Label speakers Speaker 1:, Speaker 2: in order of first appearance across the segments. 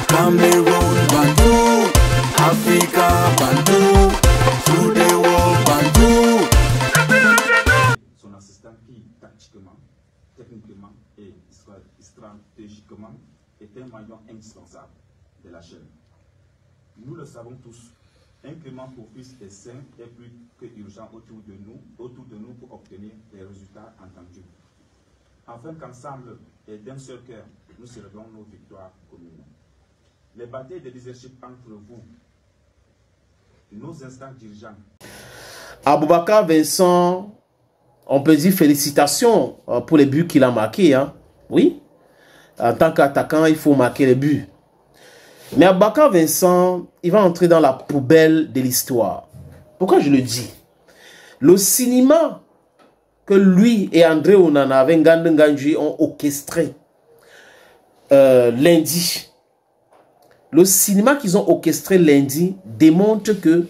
Speaker 1: Cameroon Bandou, Africa Bandou, through the world Bandou.
Speaker 2: Son assistant qui, tactiquement, techniquement et stratégiquement, est un maillon indispensable de la chaîne. Nous le savons tous, un Clément Fofis est sain et plus que urgent autour de nous pour obtenir des résultats entendus. Afin qu'ensemble et d'un seul cœur, nous célébrons nos victoires communes. Les batailles de leadership entre vous, nos instants dirigeants.
Speaker 3: Aboubakar Vincent, on peut dire félicitations pour les buts qu'il a marqués. Hein? Oui, en tant qu'attaquant, il faut marquer les buts. Mais Aboubakar Vincent, il va entrer dans la poubelle de l'histoire. Pourquoi je le dis? Le cinéma que lui et André Onana avec Ngandou Nganji ont orchestré lundi. Le cinéma qu'ils ont orchestré lundi démontre que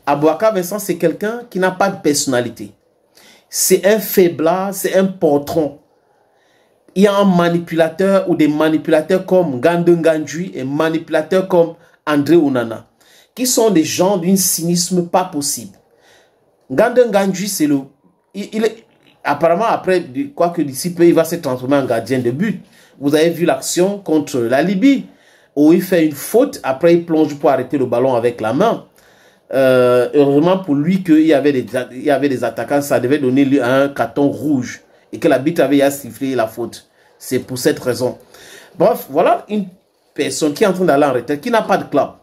Speaker 3: Aboubakar Vincent, c'est quelqu'un qui n'a pas de personnalité. C'est un faiblard, c'est un poltron. Il y a un manipulateur ou des manipulateurs comme Ngandou Nganji et manipulateurs comme André Onana, qui sont des gens d'un cynisme pas possible. Ngandou Nganji, c'est le... apparemment, après, quoi que d'ici peu, il va se transformer en gardien de but. Vous avez vu l'action contre la Libye, où il fait une faute, après il plonge pour arrêter le ballon avec la main. Heureusement pour lui qu'il y avait des attaquants, ça devait donner lieu à un carton rouge et que l'arbitre avait sifflé la faute. C'est pour cette raison. Bref, voilà une personne qui est en train d'aller en retraite, qui n'a pas de club.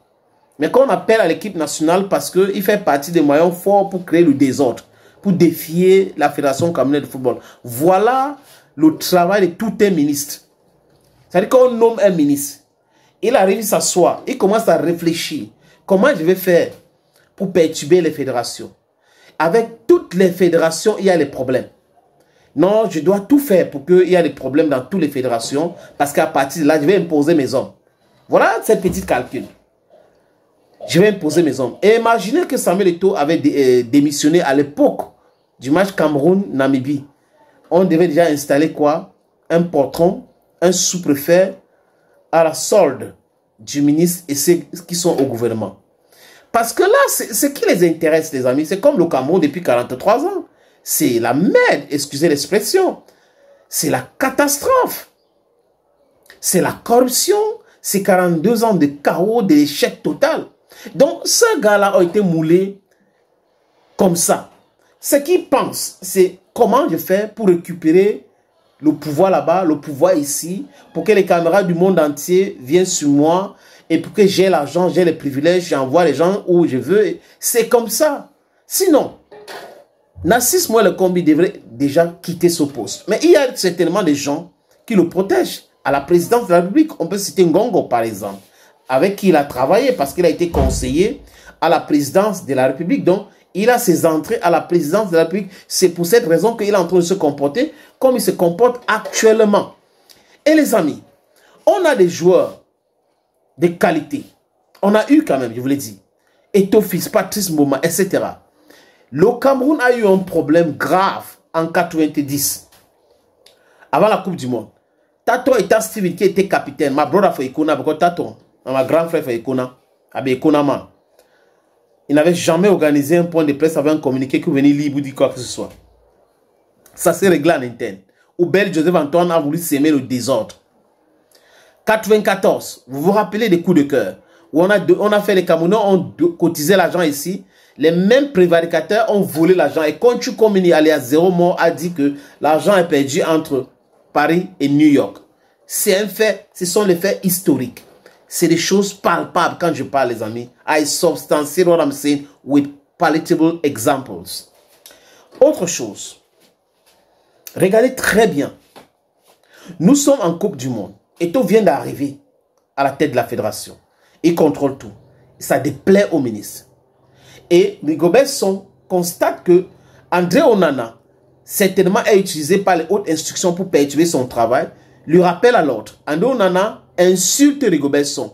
Speaker 3: Mais qu'on appelle à l'équipe nationale parce qu'il fait partie des moyens forts pour créer le désordre, pour défier la Fédération camerounaise de football. Voilà le travail de tout un ministre. C'est-à-dire qu'on nomme un ministre. Il arrive, il s'assoit, il commence à réfléchir. Comment je vais faire pour perturber les fédérations? Avec toutes les fédérations, il y a les problèmes. Non, je dois tout faire pour qu'il y ait des problèmes dans toutes les fédérations, parce qu'à partir de là, je vais imposer mes hommes. Voilà cette petite calcul. Je vais imposer mes hommes. Et imaginez que Samuel Eto'o avait démissionné à l'époque du match Cameroun-Namibie. On devait déjà installer quoi? Un patron, un sous-préfet à la solde du ministre et ceux qui sont au gouvernement. Parce que là, ce qui les intéresse, les amis, c'est comme le Cameroun depuis 43 ans. C'est la merde, excusez l'expression. C'est la catastrophe. C'est la corruption. C'est 42 ans de chaos, d'échec total. Donc, ce gars-là a été moulé comme ça. Ce qu'il pense, c'est comment je fais pour récupérer le pouvoir là-bas, le pouvoir ici, pour que les caméras du monde entier viennent sur moi et pour que j'ai l'argent, j'ai les privilèges, j'envoie les gens où je veux. C'est comme ça. Sinon, Narcisse Moelle Kombi devrait déjà quitter ce poste. Mais il y a certainement des gens qui le protègent. À la présidence de la République, on peut citer Ngongo par exemple, avec qui il a travaillé parce qu'il a été conseiller à la présidence de la République. Donc, il a ses entrées à la présidence de la République. C'est pour cette raison qu'il est en train de se comporter comme il se comporte actuellement. Et les amis, on a des joueurs de qualité. On a eu quand même, je vous l'ai dit, Eto'o Fils, Patrice Mboma, etc. Le Cameroun a eu un problème grave en 90, avant la Coupe du Monde. Tato et Steven qui était capitaine, ma brother fait Ikona, parce que Tato, ma grand frère fait Ikona, avec Ikona man. Il n'avait jamais organisé un point de presse avec un communiqué qui venait libre ou dit quoi que ce soit. Ça s'est réglé en interne. Où Bel Joseph Antoine a voulu s'aimer le désordre. 94, vous vous rappelez des coups de cœur où on a fait les Camerounais, on cotisé l'argent ici. Les mêmes prévaricateurs ont volé l'argent. Et Conchu Komini, alias Zéro Mort, a dit que l'argent est perdu entre Paris et New York. C'est un fait, ce sont les faits historiques. C'est des choses palpables quand je parle, les amis. I substantiate what I'm saying with palatable examples. Autre chose. Regardez très bien. Nous sommes en Coupe du Monde. Eto'o vient d'arriver à la tête de la fédération. Il contrôle tout. Ça déplaît au ministre. Et Rigobert Song constate que André Onana, certainement est utilisé par les hautes instructions pour perturber son travail, lui rappelle à l'ordre. André Onana insulte Rigobert Song.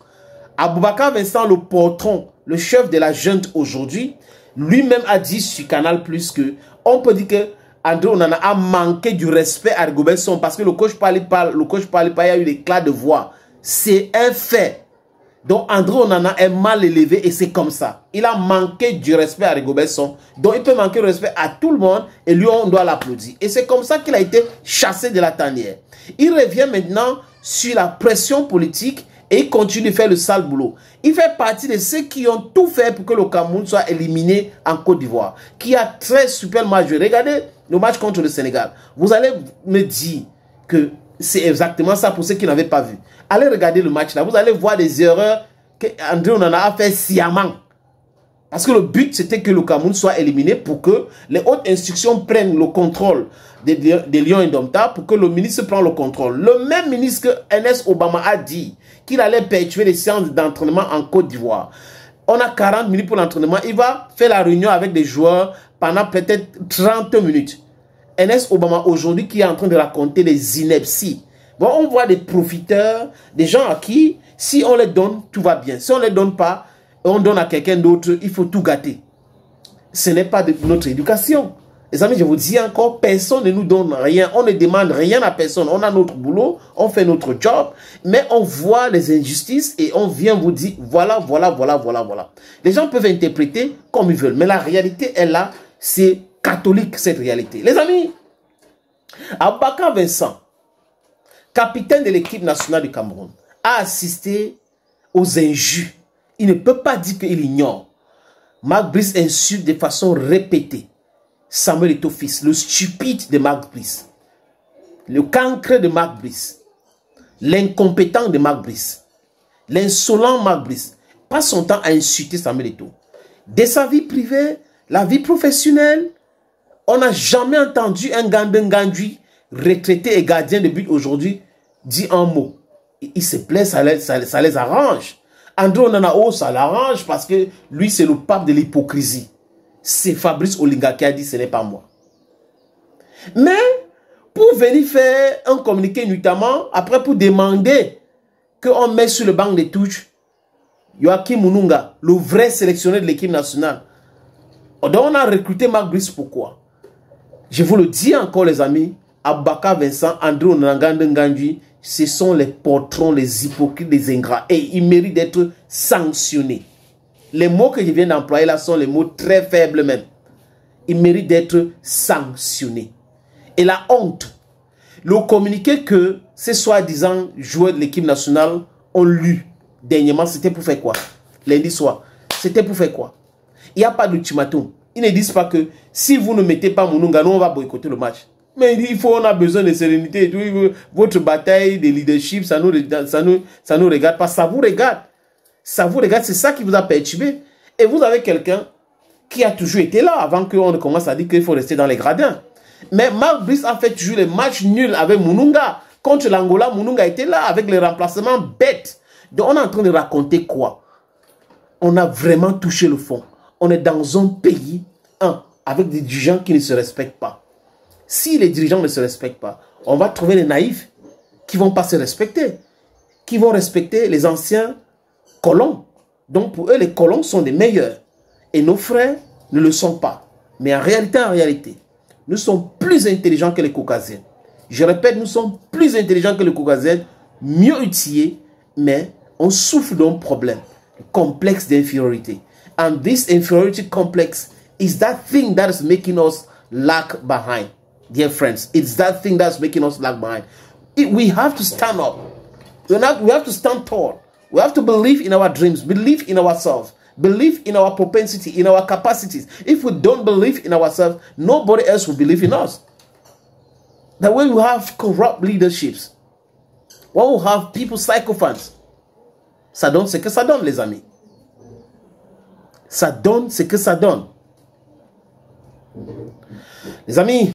Speaker 3: Aboubakar Vincent, le patron, le chef de la junte aujourd'hui, lui-même a dit sur Canal Plus que on peut dire que André Onana a manqué du respect à Rigobert Song parce que le coach parlait pas, il y a eu l'éclat de voix. C'est un fait. Donc André Onana est mal élevé et c'est comme ça. Il a manqué du respect à Rigobert Song. Donc il peut manquer de respect à tout le monde et lui on doit l'applaudir. Et c'est comme ça qu'il a été chassé de la tanière. Il revient maintenant sur la pression politique et il continue de faire le sale boulot. Il fait partie de ceux qui ont tout fait pour que le Cameroun soit éliminé en Côte d'Ivoire. Qui a très super match. Regardez le match contre le Sénégal. Vous allez me dire que c'est exactement ça pour ceux qui n'avaient pas vu. Allez regarder le match là. Vous allez voir des erreurs qu'André Onana a fait sciemment. Parce que le but, c'était que le Cameroun soit éliminé pour que les hautes institutions prennent le contrôle des Lions indomptables, pour que le ministre prenne le contrôle. Le même ministre que Ernest Obama a dit qu'il allait perpétuer les séances d'entraînement en Côte d'Ivoire. On a 40 minutes pour l'entraînement. Il va faire la réunion avec des joueurs pendant peut-être 30 minutes. Ernest Obama aujourd'hui qui est en train de raconter les inepties. Bon, on voit des profiteurs, des gens à qui, si on les donne, tout va bien. Si on ne les donne pas, on donne à quelqu'un d'autre, il faut tout gâter. Ce n'est pas de notre éducation. Les amis, je vous dis encore, personne ne nous donne rien. On ne demande rien à personne. On a notre boulot, on fait notre job, mais on voit les injustices et on vient vous dire, voilà, voilà, voilà, voilà, voilà. Les gens peuvent interpréter comme ils veulent, mais la réalité est là, c'est catholique cette réalité. Les amis, Aboubakar Vincent, capitaine de l'équipe nationale du Cameroun, a assisté aux injures. Il ne peut pas dire qu'il ignore. Marc Brice insulte de façon répétée Samuel Eto'o fils, le stupide de Marc Brice, le cancre de Marc Brice, l'incompétent de Marc Brice, l'insolent Marc Brice. Passe son temps à insulter Samuel Eto'o. De sa vie privée, la vie professionnelle, on n'a jamais entendu un Gandhi retraité et gardien de but aujourd'hui dire un mot. Il se plaît, ça les arrange. André Onana, ça l'arrange parce que lui, c'est le pape de l'hypocrisie. C'est Fabrice Olinga qui a dit, ce n'est pas moi. Mais, pour venir faire un communiqué notamment, après pour demander qu'on mette sur le banc des touches Joachim Mununga, le vrai sélectionneur de l'équipe nationale. Donc on a recruté Marc Brice, pourquoi? Je vous le dis encore les amis, Aboubakar Vincent, André Onana Ngandji, ce sont les patrons, les hypocrites, les ingrats. Et ils méritent d'être sanctionnés. Les mots que je viens d'employer là sont les mots très faibles même. Ils méritent d'être sanctionnés. Et la honte, le communiqué que ces soi-disant joueurs de l'équipe nationale ont lu dernièrement, c'était pour faire quoi? Lundi soir, c'était pour faire quoi? Il n'y a pas d'ultimatum. Ils ne disent pas que si vous ne mettez pas Mununga, nous on va boycotter le match. Mais il faut, on a besoin de sérénité et tout. Votre bataille de leadership, ça nous regarde pas. Ça vous regarde. Ça vous regarde, c'est ça qui vous a perturbé. Et vous avez quelqu'un qui a toujours été là avant qu'on ne commence à dire qu'il faut rester dans les gradins. Mais Marc Brice a fait toujours les matchs nuls avec Mununga. Contre l'Angola, Mununga était là avec les remplacements bêtes. Donc on est en train de raconter quoi? On a vraiment touché le fond. On est dans un pays, avec des dirigeants qui ne se respectent pas. Si les dirigeants ne se respectent pas, on va trouver les naïfs qui ne vont pas se respecter, qui vont respecter les anciens colons. Donc pour eux, les colons sont les meilleurs. Et nos frères ne le sont pas. Mais en réalité, nous sommes plus intelligents que les Caucasiens. Je répète, nous sommes plus intelligents que les Caucasiens, mieux outillés, mais on souffre d'un problème, le complexe d'infériorité. And this inferiority complex is that thing that is making us lag behind. Dear friends, it's that thing that's making us lag behind. We have to stand up. We have to stand tall. We have to believe in our dreams, believe in ourselves, believe in our propensity, in our capacities. If we don't believe in ourselves, nobody else will believe in us. The way we have corrupt leaderships, when we have people psychophants, ça donne ce que ça donne, les amis. Ça donne ce que ça donne. Les amis,